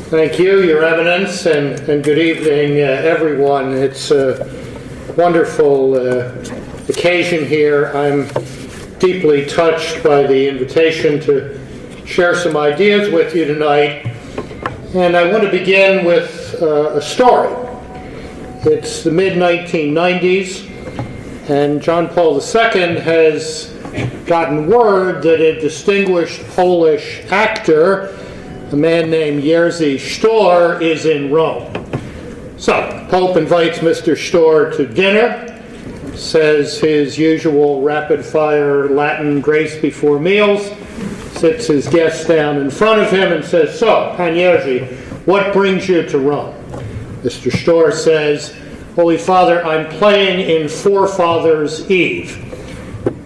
Thank you, Your Eminence, and good evening, everyone. It's a wonderful occasion here. I'm deeply touched by the invitation to share some ideas with you tonight. And I want to begin with a story. It's the mid-1990s, and John Paul II has gotten word that a distinguished Polish actor, a man named Jerzy Sztor, is in Rome. So, Pope invites Mr. Sztor to dinner, says his usual rapid-fire Latin grace before meals, sits his guests down in front of him and says, "So, Pan Jerzy, what brings you to Rome?" Mr. Sztor says, "Holy Father, I'm playing in Forefathers' Eve,"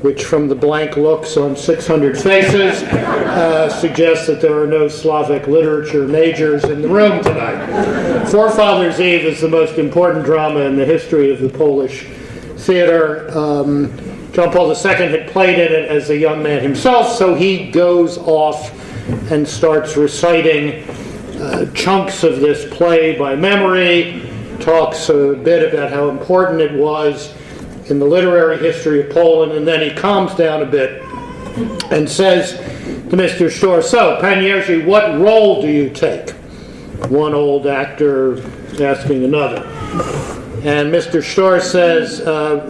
which from the blank looks on 600 faces suggests that there are no Slavic literature majors in the room tonight. Forefathers' Eve is the most important drama in the history of the Polish theater. John Paul II had played in it as a young man himself, so he goes off and starts reciting chunks of this play by memory, talks a bit about how important it was in the literary history of Poland, and then he calms down a bit and says to Mr. Sztor, "So, Pan Jerzy, what role do you take?" One old actor asking another. And Mr. Sztor says,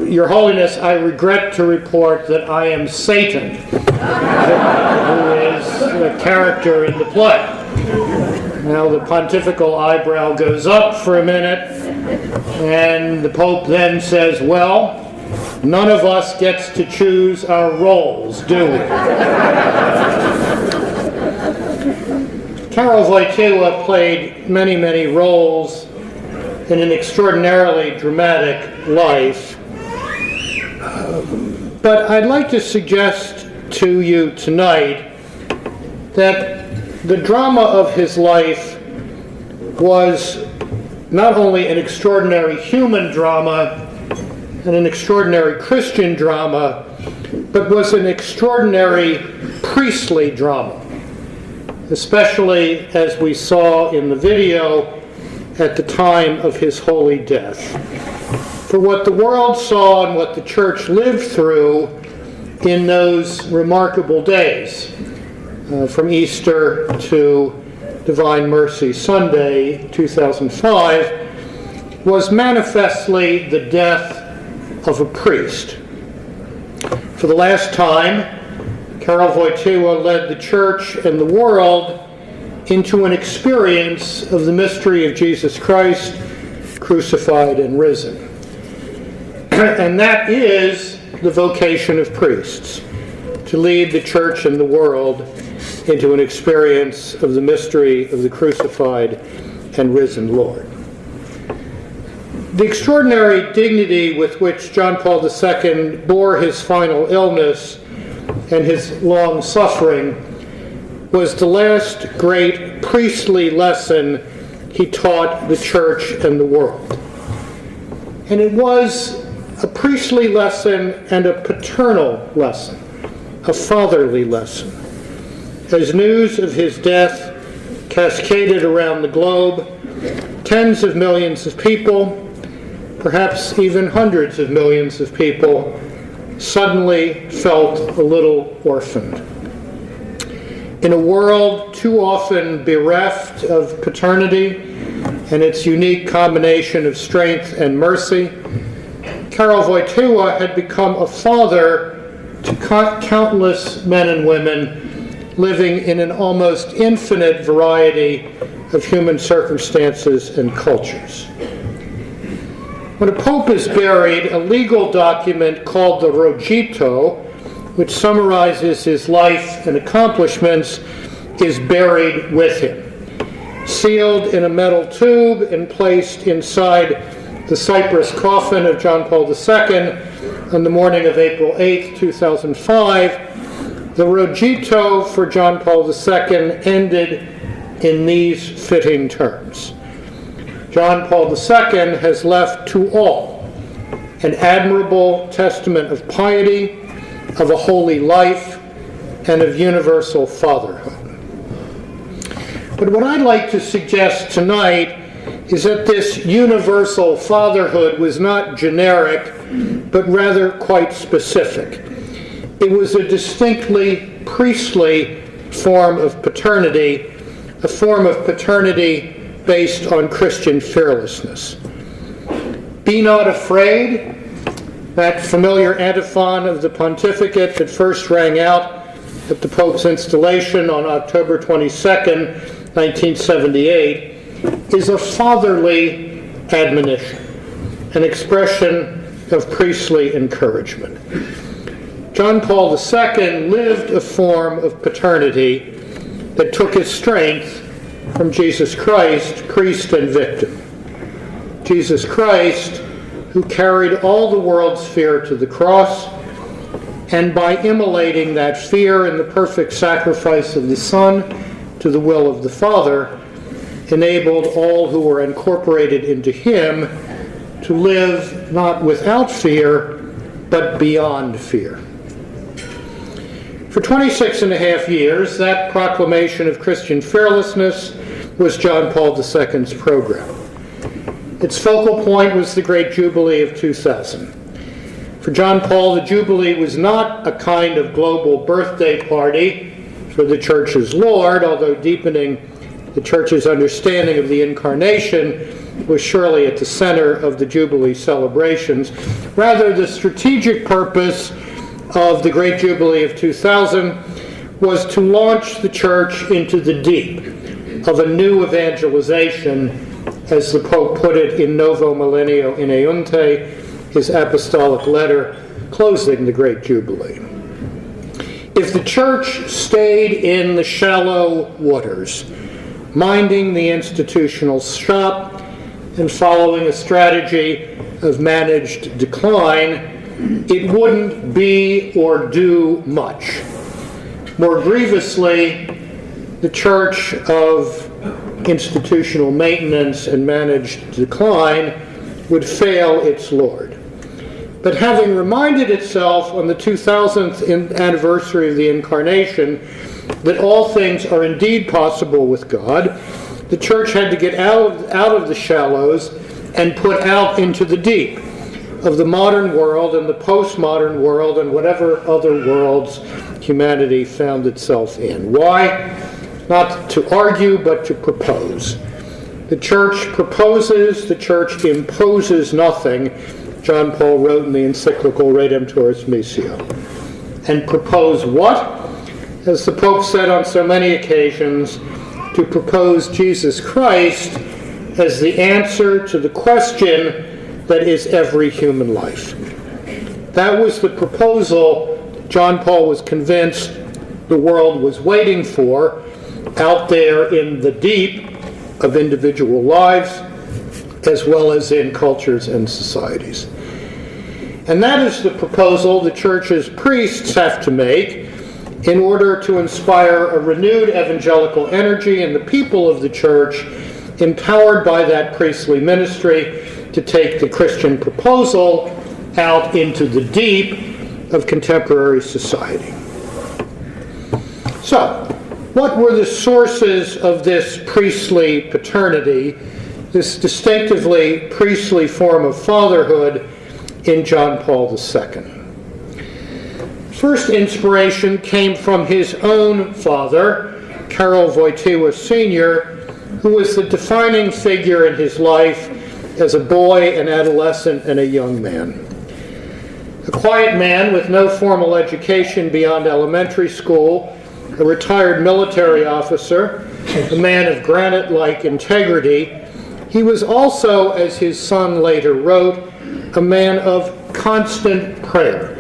"Your Holiness, I regret to report that I am Satan, who is a character in the play." Now the pontifical eyebrow goes up for a minute, and the Pope then says, "Well, none of us gets to choose our roles, do we?" Karol Wojtyła played many, many roles in an extraordinarily dramatic life. But I'd like to suggest to you tonight that the drama of his life was not only an extraordinary human drama and an extraordinary Christian drama, but was an extraordinary priestly drama, especially as we saw in the video at the time of his holy death. For what the world saw and what the church lived through in those remarkable days, from Easter to Divine Mercy Sunday 2005, was manifestly the death of a priest. For the last time, Karol Wojtyła led the church and the world into an experience of the mystery of Jesus Christ, crucified and risen. And that is the vocation of priests, to lead the church and the world into an experience of the mystery of the crucified and risen Lord. The extraordinary dignity with which John Paul II bore his final illness and his long suffering was the last great priestly lesson he taught the church and the world. And it was a priestly lesson and a paternal lesson, a fatherly lesson. As news of his death cascaded around the globe, tens of millions of people, perhaps even hundreds of millions of people, suddenly felt a little orphaned. In a world too often bereft of paternity and its unique combination of strength and mercy, Karol Wojtyła had become a father to countless men and women living in an almost infinite variety of human circumstances and cultures. When a pope is buried, a legal document called the Rogito, which summarizes his life and accomplishments, is buried with him, sealed in a metal tube and placed inside the cypress coffin of John Paul II on the morning of April 8, 2005. The Rogito for John Paul II ended in these fitting terms. John Paul II has left to all an admirable testament of piety, of a holy life, and of universal fatherhood. But what I'd like to suggest tonight is that this universal fatherhood was not generic, but rather quite specific. It was a distinctly priestly form of paternity, a form of paternity based on Christian fearlessness. Be not afraid, that familiar antiphon of the pontificate that first rang out at the Pope's installation on October 22nd, 1978, is a fatherly admonition, an expression of priestly encouragement. John Paul II lived a form of paternity that took its strength from Jesus Christ, priest and victim. Jesus Christ, who carried all the world's fear to the cross, and by immolating that fear in the perfect sacrifice of the Son to the will of the Father, enabled all who were incorporated into him to live not without fear, but beyond fear. For 26 and a half years, that proclamation of Christian fearlessness was John Paul II's program. Its focal point was the Great Jubilee of 2000. For John Paul, the Jubilee was not a kind of global birthday party for the Church's Lord, although deepening the Church's understanding of the Incarnation was surely at the center of the Jubilee celebrations. Rather, the strategic purpose of the Great Jubilee of 2000 was to launch the Church into the deep of a new evangelization, as the Pope put it in Novo Millennio in Eunte, his apostolic letter closing the Great Jubilee. If the Church stayed in the shallow waters, minding the institutional shop and following a strategy of managed decline, it wouldn't be or do much. More grievously, the Church of institutional maintenance and managed decline would fail its Lord. But having reminded itself on the 2000th anniversary of the Incarnation that all things are indeed possible with God, the Church had to get out of the shallows and put out into the deep of the modern world and the postmodern world and whatever other worlds humanity found itself in. Why? Not to argue, but to propose. The Church proposes, the Church imposes nothing, John Paul wrote in the encyclical Redemptoris Missio. And propose what? As the Pope said on so many occasions, to propose Jesus Christ as the answer to the question that is every human life. That was the proposal John Paul was convinced the world was waiting for out there in the deep of individual lives, as well as in cultures and societies. And that is the proposal the Church's priests have to make in order to inspire a renewed evangelical energy in the people of the Church, empowered by that priestly ministry to take the Christian proposal out into the deep of contemporary society. So, what were the sources of this priestly paternity, this distinctively priestly form of fatherhood in John Paul II? First inspiration came from his own father, Karol Wojtyła Sr., who was the defining figure in his life as a boy, an adolescent, and a young man. A quiet man with no formal education beyond elementary school, a retired military officer, a man of granite-like integrity, he was also, as his son later wrote, a man of constant prayer,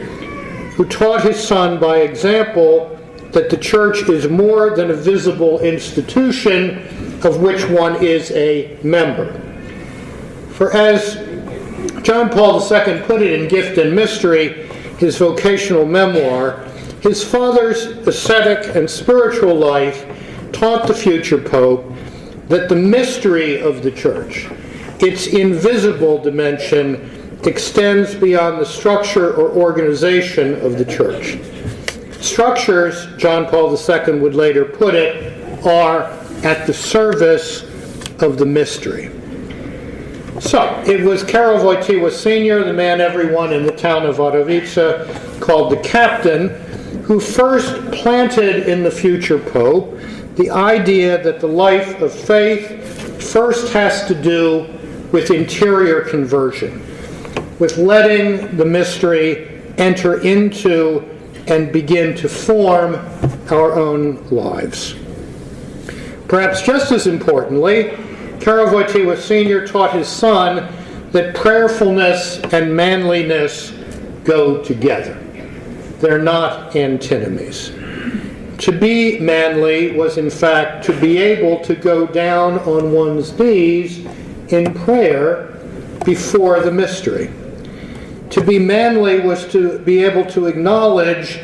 who taught his son by example that the Church is more than a visible institution of which one is a member. For as John Paul II put it in Gift and Mystery, his vocational memoir, his father's ascetic and spiritual life taught the future Pope that the mystery of the Church, its invisible dimension, extends beyond the structure or organization of the Church. Structures, John Paul II would later put it, are at the service of the mystery. So, it was Karol Wojtyła Sr., the man everyone in the town of Wadowice called the captain, who first planted in the future Pope the idea that the life of faith first has to do with interior conversion, with letting the mystery enter into and begin to form our own lives. Perhaps just as importantly, Karol Wojtyła Sr. taught his son that prayerfulness and manliness go together. They're not antinomies. To be manly was, in fact, to be able to go down on one's knees in prayer before the mystery. To be manly was to be able to acknowledge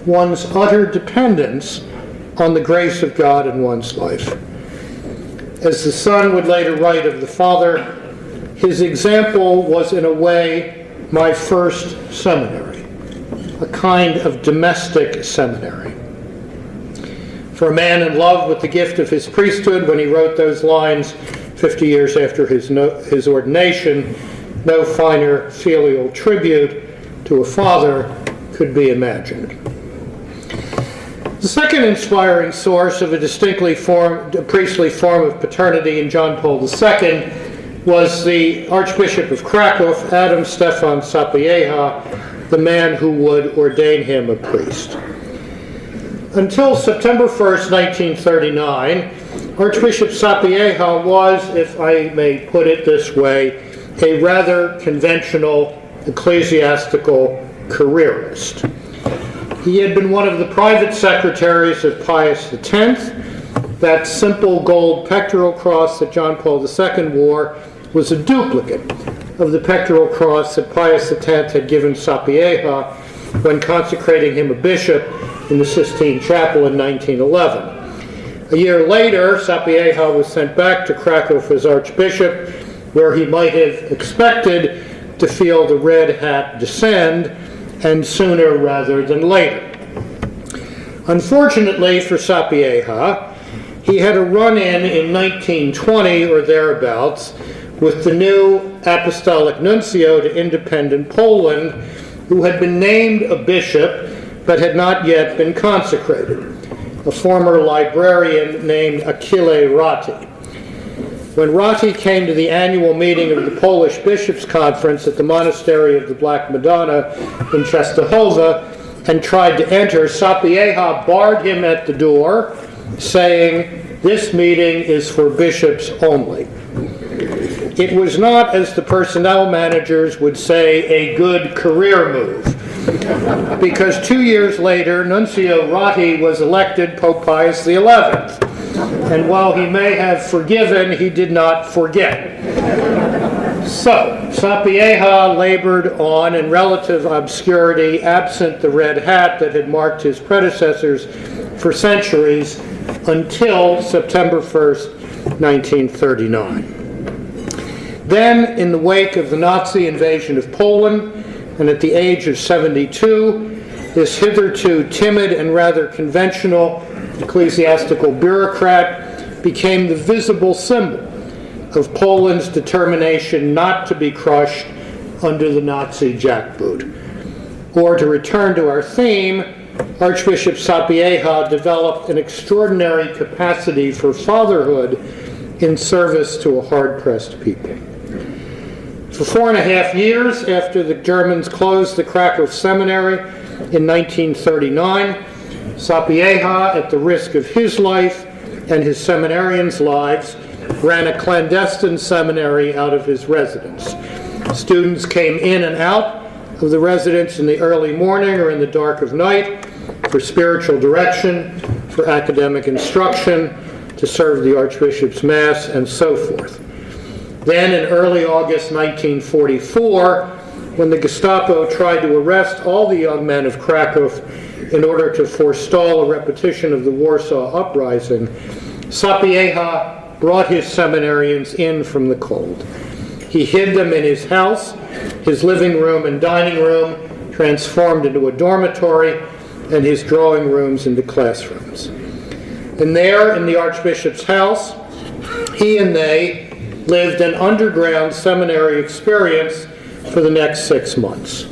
one's utter dependence on the grace of God in one's life. As the son would later write of the father, his example was in a way my first seminary, a kind of domestic seminary. For a man in love with the gift of his priesthood, when he wrote those lines 50 years after his ordination, no finer filial tribute to a father could be imagined. The second inspiring source of a distinctly priestly form of paternity in John Paul II was the Archbishop of Krakow, Adam Stefan Sapieha, the man who would ordain him a priest. Until September 1st, 1939, Archbishop Sapieha was, if I may put it this way, a rather conventional ecclesiastical careerist. He had been one of the private secretaries of Pius X. That simple gold pectoral cross that John Paul II wore was a duplicate of the pectoral cross that Pius X had given Sapieha when consecrating him a bishop in the Sistine Chapel in 1911. A year later, Sapieha was sent back to Krakow as archbishop, where he might have expected to feel the red hat descend, and sooner rather than later. Unfortunately for Sapieha, he had a run-in 1920 or thereabouts with the new apostolic nuncio to independent Poland, who had been named a bishop but had not yet been consecrated, a former librarian named Achille Ratti. When Ratti came to the annual meeting of the Polish Bishops' Conference at the Monastery of the Black Madonna in Częstochowa and tried to enter, Sapieha barred him at the door, saying, "This meeting is for bishops only." It was not, as the personnel managers would say, a good career move, because 2 years later, Nuncio Ratti was elected Pope Pius XI. And while he may have forgiven, he did not forget. So, Sapieha labored on in relative obscurity, absent the red hat that had marked his predecessors for centuries, until September 1st, 1939. Then, in the wake of the Nazi invasion of Poland, and at the age of 72, this hitherto timid and rather conventional ecclesiastical bureaucrat became the visible symbol of Poland's determination not to be crushed under the Nazi jackboot. Or to return to our theme, Archbishop Sapieha developed an extraordinary capacity for fatherhood in service to a hard-pressed people. For 4.5 years after the Germans closed the Krakow Seminary in 1939, Sapieha, at the risk of his life and his seminarians' lives, ran a clandestine seminary out of his residence. Students came in and out of the residence in the early morning or in the dark of night for spiritual direction, for academic instruction, to serve the Archbishop's Mass, and so forth. Then, in early August 1944, when the Gestapo tried to arrest all the young men of Krakow in order to forestall a repetition of the Warsaw Uprising, Sapieha brought his seminarians in from the cold. He hid them in his house, his living room and dining room transformed into a dormitory, and his drawing rooms into classrooms. And there, in the Archbishop's house, he and they lived an underground seminary experience for the next 6 months.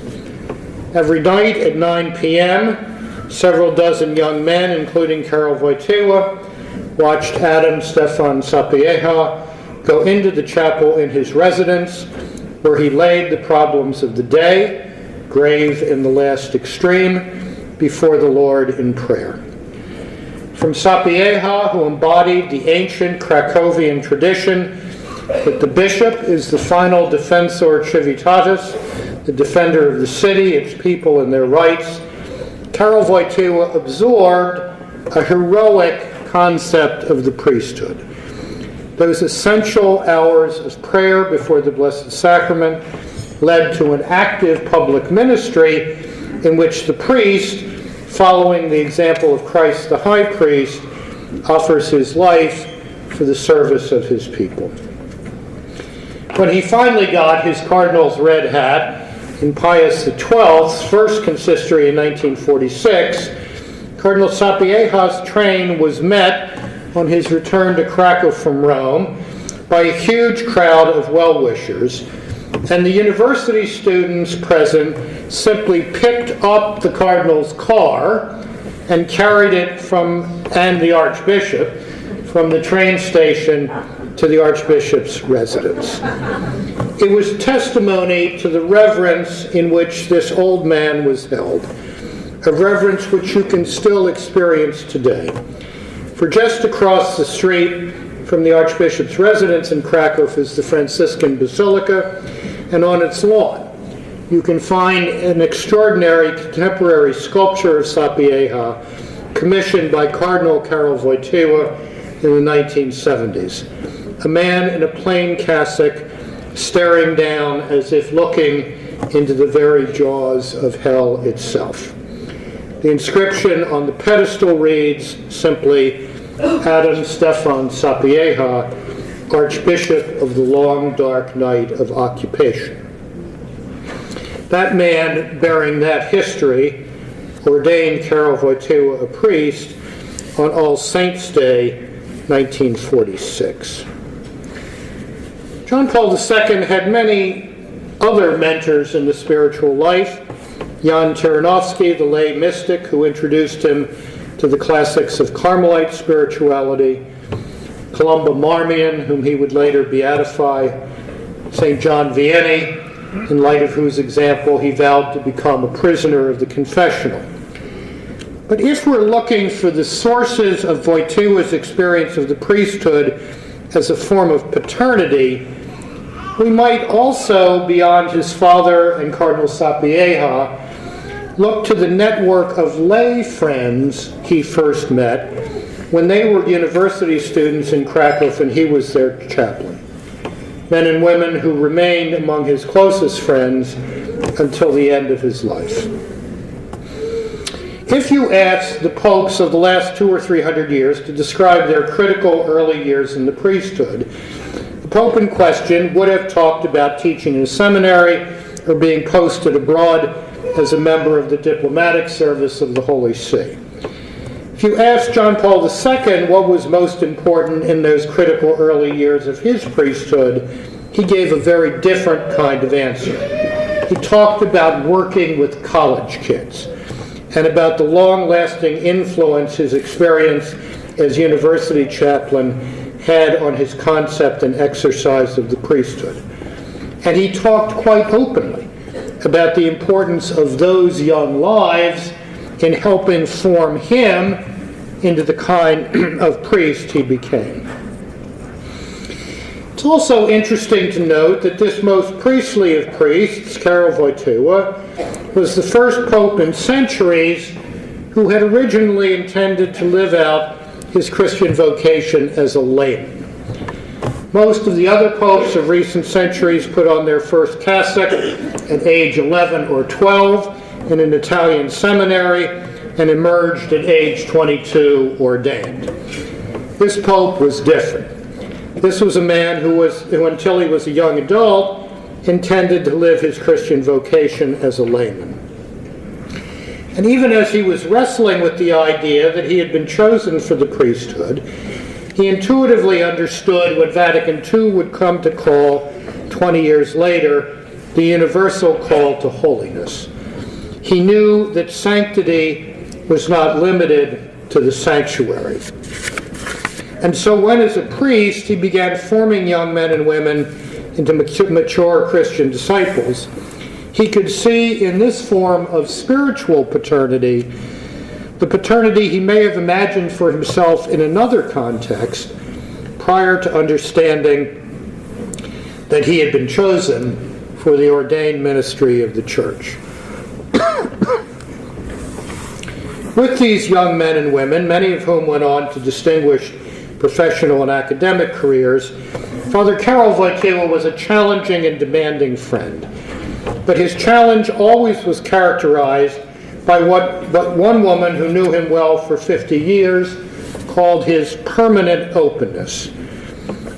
Every night at 9 p.m., several dozen young men, including Karol Wojtyła, watched Adam Stefan Sapieha go into the chapel in his residence, where he laid the problems of the day, grave in the last extreme, before the Lord in prayer. From Sapieha, who embodied the ancient Krakowian tradition that the bishop is the final defensor civitatis, the defender of the city, its people, and their rights, Karol Wojtyła absorbed a heroic concept of the priesthood. Those essential hours of prayer before the Blessed Sacrament led to an active public ministry in which the priest, following the example of Christ the High Priest, offers his life for the service of his people. When he finally got his cardinal's red hat in Pius XII's first consistory in 1946, Cardinal Sapieha's train was met on his return to Krakow from Rome by a huge crowd of well-wishers, and the university students present simply picked up the cardinal's car and carried it and the archbishop from the train station to the archbishop's residence. It was testimony to the reverence in which this old man was held, a reverence which you can still experience today. For just across the street from the archbishop's residence in Krakow is the Franciscan Basilica, and on its lawn you can find an extraordinary contemporary sculpture of Sapieha commissioned by Cardinal Karol Wojtyła in the 1970s. A man in a plain cassock staring down as if looking into the very jaws of hell itself. The inscription on the pedestal reads simply, Adam Stefan Sapieha, Archbishop of the long dark night of occupation. That man bearing that history ordained Karol Wojtyła a priest on All Saints' Day, 1946. John Paul II had many other mentors in the spiritual life. Jan Tyranowski, the lay mystic who introduced him to the classics of Carmelite spirituality, Columba Marmion, whom he would later beatify, St. John Vianney, in light of whose example he vowed to become a prisoner of the confessional. But if we're looking for the sources of Wojtyła's experience of the priesthood as a form of paternity, we might also, beyond his father and Cardinal Sapieha, look to the network of lay friends he first met when they were university students in Krakow and he was their chaplain. Men and women who remained among his closest friends until the end of his life. If you ask the popes of the last 200 or 300 years to describe their critical early years in the priesthood, the pope in question would have talked about teaching in a seminary or being posted abroad as a member of the diplomatic service of the Holy See. If you ask John Paul II what was most important in those critical early years of his priesthood, he gave a very different kind of answer. He talked about working with college kids and about the long-lasting influence his experience as university chaplain had on his concept and exercise of the priesthood. And he talked quite openly about the importance of those young lives in helping form him into the kind of priest he became. It's also interesting to note that this most priestly of priests, Karol Wojtyła, was the first pope in centuries who had originally intended to live out his Christian vocation as a layman. Most of the other popes of recent centuries put on their first cassock at age 11 or 12 in an Italian seminary and emerged at age 22 ordained. This pope was different. This was a man who until he was a young adult, intended to live his Christian vocation as a layman. And even as he was wrestling with the idea that he had been chosen for the priesthood, he intuitively understood what Vatican II would come to call, 20 years later, the universal call to holiness. He knew that sanctity was not limited to the sanctuary. And so when, as a priest, he began forming young men and women into mature Christian disciples, he could see in this form of spiritual paternity the paternity he may have imagined for himself in another context prior to understanding that he had been chosen for the ordained ministry of the church. With these young men and women, many of whom went on to distinguished professional and academic careers, Father Karol Wojtyła was a challenging and demanding friend. But his challenge always was characterized by what one woman who knew him well for 50 years called his permanent openness.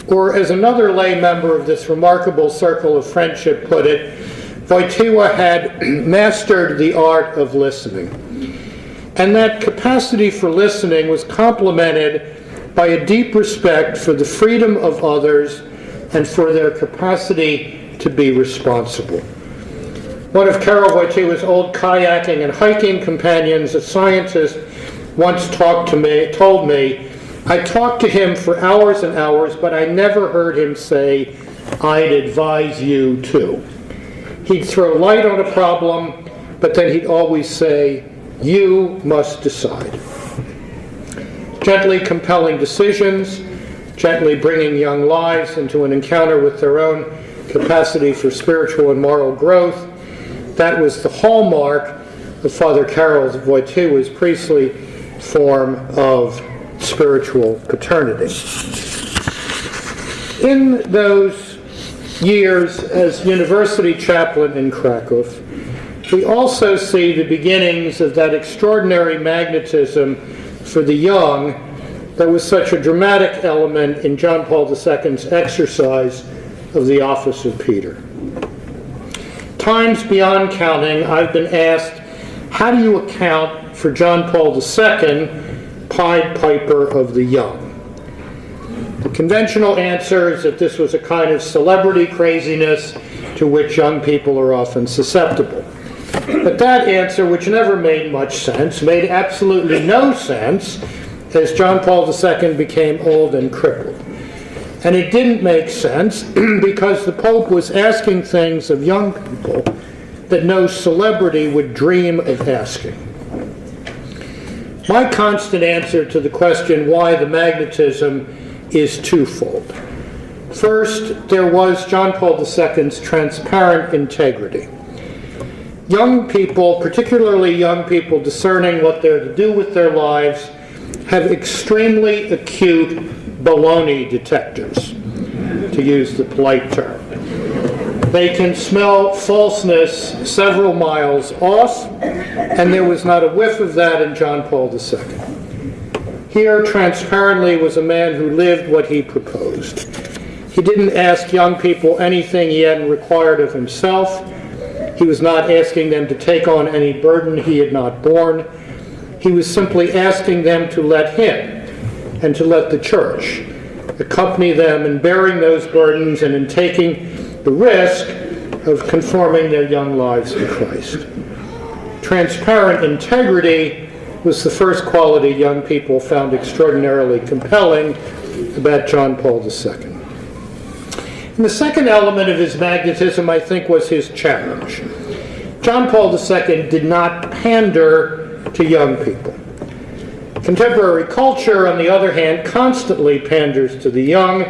Or as another lay member of this remarkable circle of friendship put it, Wojtyła had mastered the art of listening. And that capacity for listening was complemented by a deep respect for the freedom of others and for their capacity to be responsible. One of Karol Wojtyła's old kayaking and hiking companions, a scientist, once told me, I talked to him for hours and hours, but I never heard him say, I'd advise you to. He'd throw light on a problem, but then he'd always say, you must decide. Gently compelling decisions, gently bringing young lives into an encounter with their own capacity for spiritual and moral growth. That was the hallmark of Father Karol Wojtyła's priestly form of spiritual paternity. In those years as university chaplain in Krakow, we also see the beginnings of that extraordinary magnetism for the young that was such a dramatic element in John Paul II's exercise of the office of Peter. Times beyond counting, I've been asked, how do you account for John Paul II, Pied Piper of the Young? The conventional answer is that this was a kind of celebrity craziness to which young people are often susceptible. But that answer, which never made much sense, made absolutely no sense as John Paul II became old and crippled. And it didn't make sense because the Pope was asking things of young people that no celebrity would dream of asking. My constant answer to the question why the magnetism is twofold. First, there was John Paul II's transparent integrity. Young people, particularly young people discerning what they're to do with their lives, have extremely acute baloney detectors, to use the polite term. They can smell falseness several miles off, and there was not a whiff of that in John Paul II. Here, transparently, was a man who lived what he proposed. He didn't ask young people anything he hadn't required of himself. He was not asking them to take on any burden he had not borne. He was simply asking them to let him and to let the church accompany them in bearing those burdens and in taking the risk of conforming their young lives to Christ. Transparent integrity was the first quality young people found extraordinarily compelling about John Paul II. And the second element of his magnetism, I think, was his challenge. John Paul II did not pander to young people. Contemporary culture, on the other hand, constantly panders to the young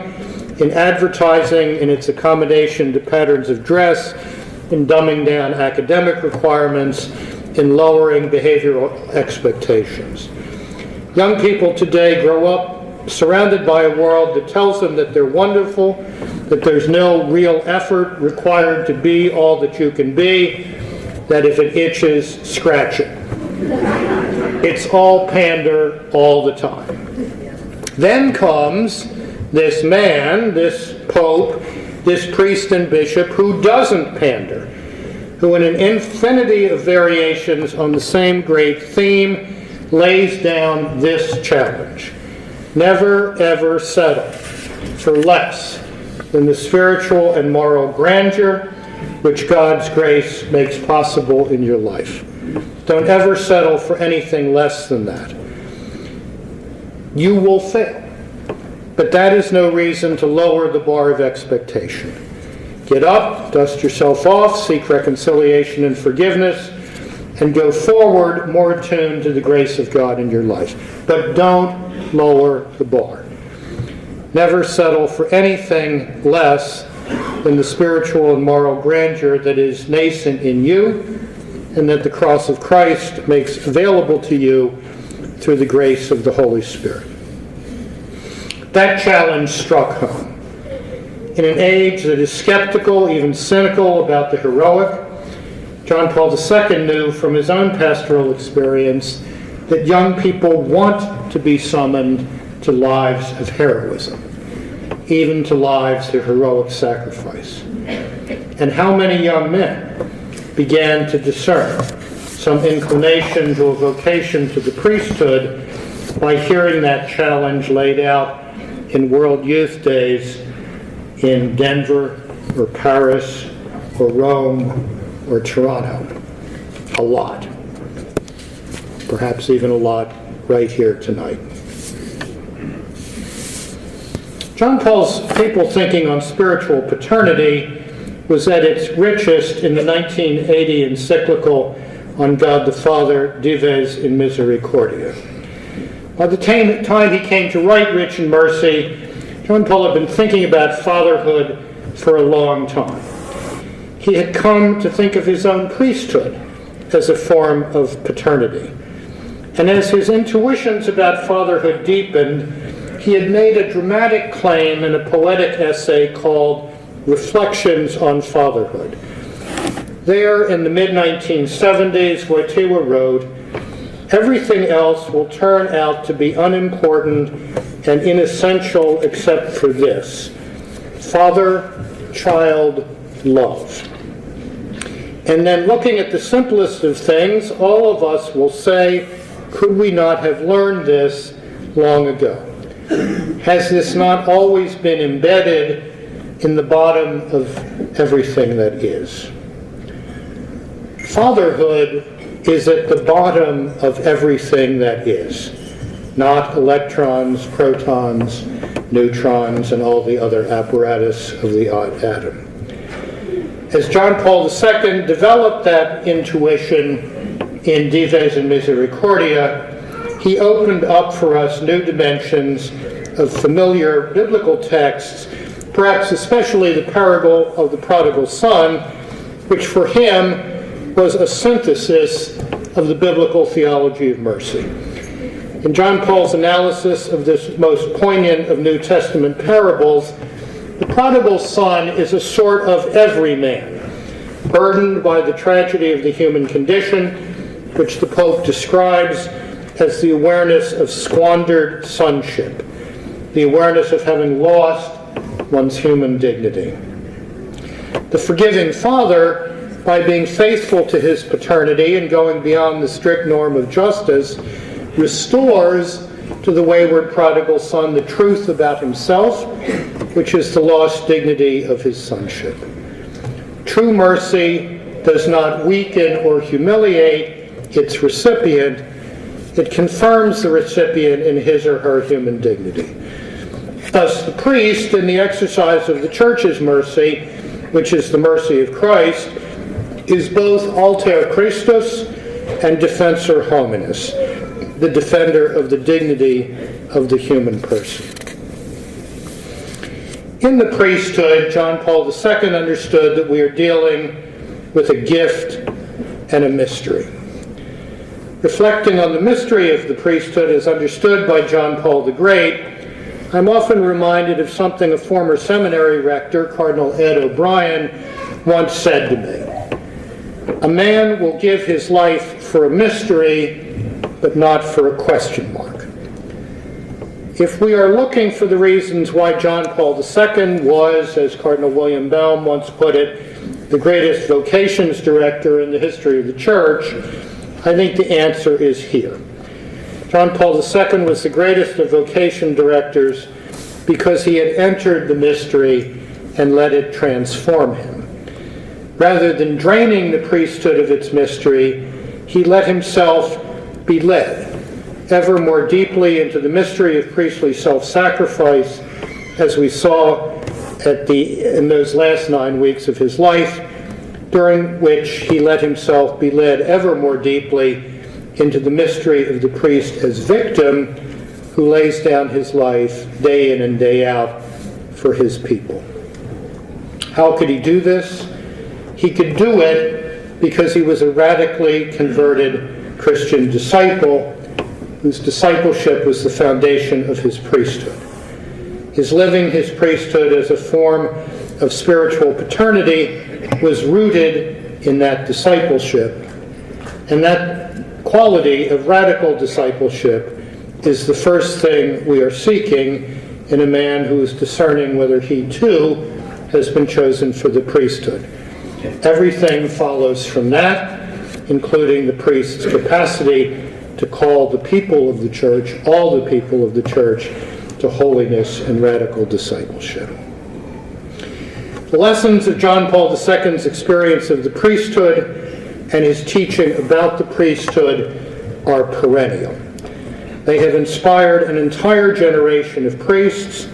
in advertising, in its accommodation to patterns of dress, in dumbing down academic requirements, in lowering behavioral expectations. Young people today grow up surrounded by a world that tells them that they're wonderful, that there's no real effort required to be all that you can be, that if it itches, scratch it. It's all pander all the time. Then comes this man, this pope, this priest and bishop who doesn't pander, who in an infinity of variations on the same great theme lays down this challenge: never ever settle for less than the spiritual and moral grandeur which God's grace makes possible in your life. Don't ever settle for anything less than that. You will fail, but that is no reason to lower the bar of expectation. Get up, dust yourself off, seek reconciliation and forgiveness, and go forward more attuned to the grace of God in your life. But don't lower the bar. Never settle for anything less than the spiritual and moral grandeur that is nascent in you and that the cross of Christ makes available to you through the grace of the Holy Spirit. That challenge struck home. In an age that is skeptical, even cynical about the heroic, John Paul II knew from his own pastoral experience that young people want to be summoned to lives of heroism, even to lives of heroic sacrifice. And how many young men began to discern some inclination to a vocation to the priesthood by hearing that challenge laid out in World Youth Days in Denver or Paris or Rome or Toronto? A lot. Perhaps even a lot right here tonight. John Paul's papal thinking on spiritual paternity was at its richest in the 1980 encyclical on God the Father, Dives in Misericordia. By the time he came to write Rich in Mercy, John Paul had been thinking about fatherhood for a long time. He had come to think of his own priesthood as a form of paternity. And as his intuitions about fatherhood deepened, he had made a dramatic claim in a poetic essay called Reflections on Fatherhood. There, in the mid-1970s, Wojtyła wrote, "Everything else will turn out to be unimportant and inessential except for this: father-child love." And then, looking at the simplest of things, all of us will say, could we not have learned this long ago? Has this not always been embedded in the bottom of everything that is? Fatherhood is at the bottom of everything that is, not electrons, protons, neutrons, and all the other apparatus of the atom. As John Paul II developed that intuition in Dives in Misericordia, he opened up for us new dimensions of familiar biblical texts, perhaps especially the parable of the prodigal son, which for him was a synthesis of the biblical theology of mercy. In John Paul's analysis of this most poignant of New Testament parables, the prodigal son is a sort of everyman, burdened by the tragedy of the human condition, which the Pope describes as the awareness of squandered sonship, the awareness of having lost one's human dignity. The forgiving father, by being faithful to his paternity and going beyond the strict norm of justice, restores to the wayward prodigal son the truth about himself, which is the lost dignity of his sonship. True mercy does not weaken or humiliate its recipient. It confirms the recipient in his or her human dignity. Thus, the priest, in the exercise of the Church's mercy, which is the mercy of Christ, is both alter Christus and defensor hominis, the defender of the dignity of the human person. In the priesthood, John Paul II understood that we are dealing with a gift and a mystery. Reflecting on the mystery of the priesthood as understood by John Paul the Great, I'm often reminded of something a former seminary rector, Cardinal Ed O'Brien, once said to me. A man will give his life for a mystery, but not for a question mark. If we are looking for the reasons why John Paul II was, as Cardinal William Baum once put it, the greatest vocations director in the history of the church, I think the answer is here. John Paul II was the greatest of vocation directors because he had entered the mystery and let it transform him. Rather than draining the priesthood of its mystery, he let himself be led ever more deeply into the mystery of priestly self-sacrifice, as we saw in those last 9 weeks of his life, during which he let himself be led ever more deeply into the mystery of the priest as victim who lays down his life day in and day out for his people. How could he do this? He could do it because he was a radically converted Christian disciple whose discipleship was the foundation of his priesthood. His living his priesthood as a form of spiritual paternity was rooted in that discipleship. And that quality of radical discipleship is the first thing we are seeking in a man who is discerning whether he too has been chosen for the priesthood. Everything follows from that, including the priest's capacity to call the people of the church, all the people of the church, to holiness and radical discipleship. The lessons of John Paul II's experience of the priesthood and his teaching about the priesthood are perennial. They have inspired an entire generation of priests,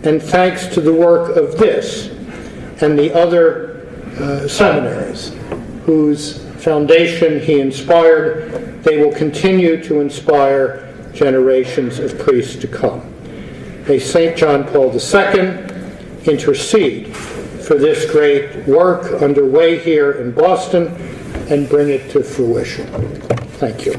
and thanks to the work of this and the other seminaries whose foundation he inspired, they will continue to inspire generations of priests to come. May St. John Paul II intercede for this great work underway here in Boston and bring it to fruition. Thank you.